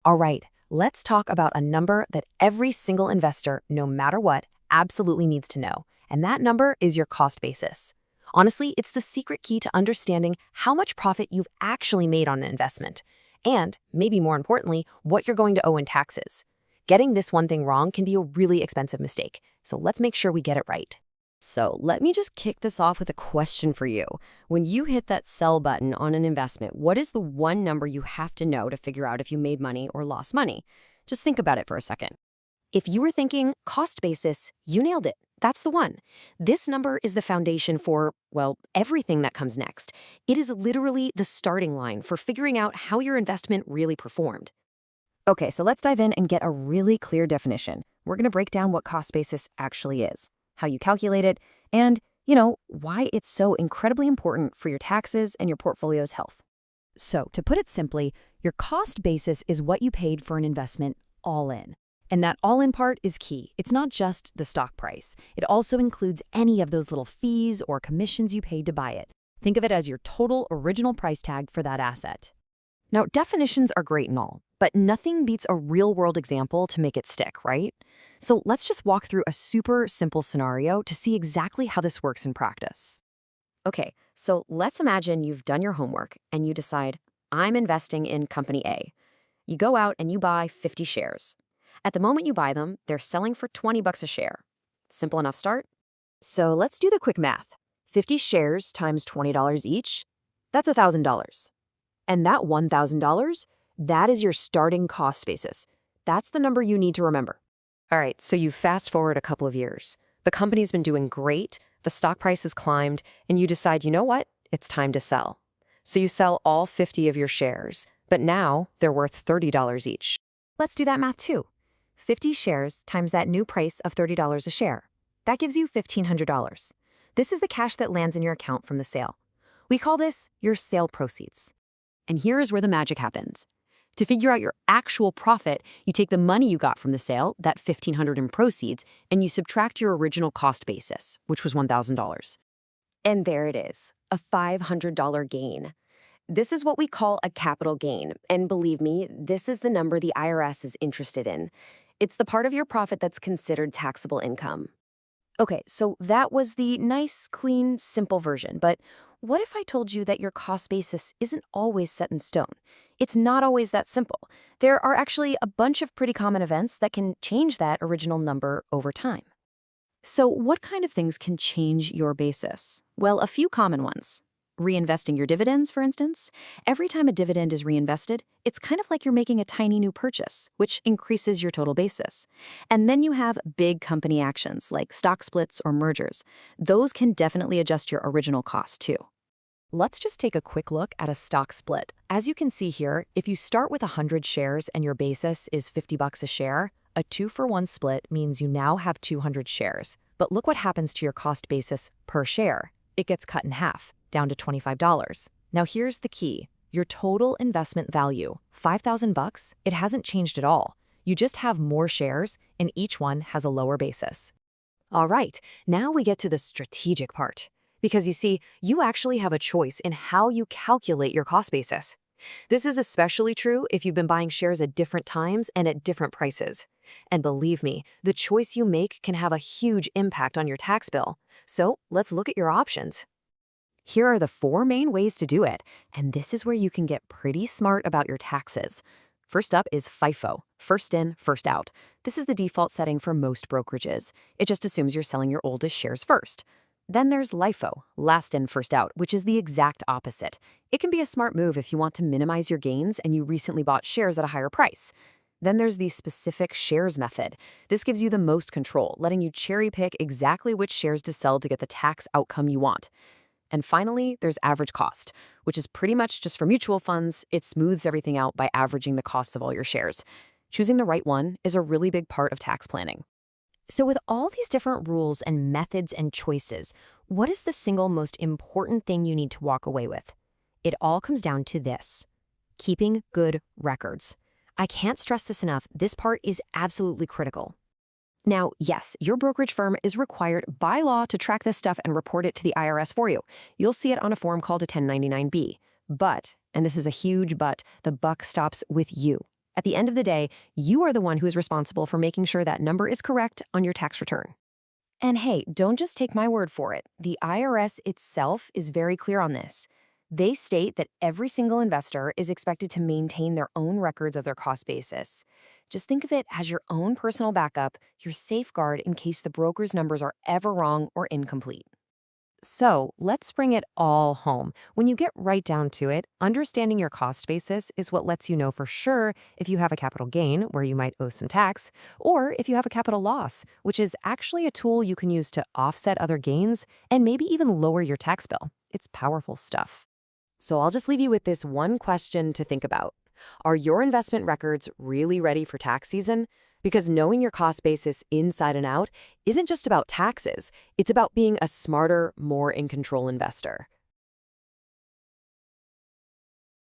All right, let's talk about a number that every single investor, no matter what, absolutely needs to know. And that number is your cost basis. Honestly, it's the secret key to understanding how much profit you've actually made on an investment. And, maybe more importantly, what you're going to owe in taxes. Getting this one thing wrong can be a really expensive mistake, so let's make sure we get it right. So let me just kick this off with a question for you. When you hit that sell button on an investment, what is the one number you have to know to figure out if you made money or lost money? Just think about it for a second. If you were thinking cost basis, you nailed it. That's the one. This number is the foundation for, well, everything that comes next. It is literally the starting line for figuring out how your investment really performed. Okay, so let's dive in and get a really clear definition. We're going to break down what cost basis actually is, how you calculate it, and, why it's so incredibly important for your taxes and your portfolio's health. So, to put it simply, your cost basis is what you paid for an investment all in. And that all-in part is key. It's not just the stock price. It also includes any of those little fees or commissions you paid to buy it. Think of it as your total original price tag for that asset. Now, definitions are great and all, but nothing beats a real-world example to make it stick, right? So let's just walk through a super simple scenario to see exactly how this works in practice. Okay, so let's imagine you've done your homework and you decide, I'm investing in company A. You go out and you buy 50 shares. At the moment you buy them, they're selling for $20 a share. Simple enough start? So let's do the quick math. 50 shares times $20 each, that's $1,000. And that $1,000, that is your starting cost basis. That's the number you need to remember. All right, so you fast forward a couple of years. The company's been doing great, the stock price has climbed, and you decide, you know what? It's time to sell. So you sell all 50 of your shares, but now they're worth $30 each. Let's do that math too. 50 shares times that new price of $30 a share. That gives you $1,500. This is the cash that lands in your account from the sale. We call this your sale proceeds. And here is where the magic happens. To figure out your actual profit, you take the money you got from the sale, that $1,500 in proceeds, and you subtract your original cost basis, which was $1,000. And there it is, a $500 gain. This is what we call a capital gain. And believe me, this is the number the IRS is interested in. It's the part of your profit that's considered taxable income. Okay, so that was the nice, clean, simple version. But what if I told you that your cost basis isn't always set in stone? It's not always that simple. There are actually a bunch of pretty common events that can change that original number over time. So what kind of things can change your basis? Well, a few common ones. Reinvesting your dividends, for instance. Every time a dividend is reinvested, it's kind of like you're making a tiny new purchase, which increases your total basis. And then you have big company actions like stock splits or mergers. Those can definitely adjust your original cost too. Let's just take a quick look at a stock split. As you can see here, if you start with 100 shares and your basis is $50 a share, a 2-for-1 split means you now have 200 shares. But look what happens to your cost basis per share. It gets cut in half, down to $25. Now here's the key. Your total investment value, $5,000, it hasn't changed at all. You just have more shares, and each one has a lower basis. All right, now we get to the strategic part. Because you see, you actually have a choice in how you calculate your cost basis. This is especially true if you've been buying shares at different times and at different prices. And believe me, the choice you make can have a huge impact on your tax bill. So let's look at your options. Here are the 4 main ways to do it, and this is where you can get pretty smart about your taxes. First up is FIFO, first in, first out. This is the default setting for most brokerages. It just assumes you're selling your oldest shares first. Then there's LIFO, last in, first out, which is the exact opposite. It can be a smart move if you want to minimize your gains and you recently bought shares at a higher price. Then there's the specific shares method. This gives you the most control, letting you cherry pick exactly which shares to sell to get the tax outcome you want. And finally, there's average cost, which is pretty much just for mutual funds. It smooths everything out by averaging the costs of all your shares. Choosing the right one is a really big part of tax planning. So with all these different rules and methods and choices, what is the single most important thing you need to walk away with? It all comes down to this: keeping good records. I can't stress this enough. This part is absolutely critical. Now, yes, your brokerage firm is required by law to track this stuff and report it to the IRS for you. You'll see it on a form called a 1099-B. But, and this is a huge but, the buck stops with you. At the end of the day, you are the one who is responsible for making sure that number is correct on your tax return. And hey, don't just take my word for it. The IRS itself is very clear on this. They state that every single investor is expected to maintain their own records of their cost basis. Just think of it as your own personal backup, your safeguard in case the broker's numbers are ever wrong or incomplete. So let's bring it all home. When you get right down to it, understanding your cost basis is what lets you know for sure if you have a capital gain, where you might owe some tax, or if you have a capital loss, which is actually a tool you can use to offset other gains and maybe even lower your tax bill. It's powerful stuff. So I'll just leave you with this one question to think about. Are your investment records really ready for tax season? Because knowing your cost basis inside and out isn't just about taxes, it's about being a smarter, more in control investor.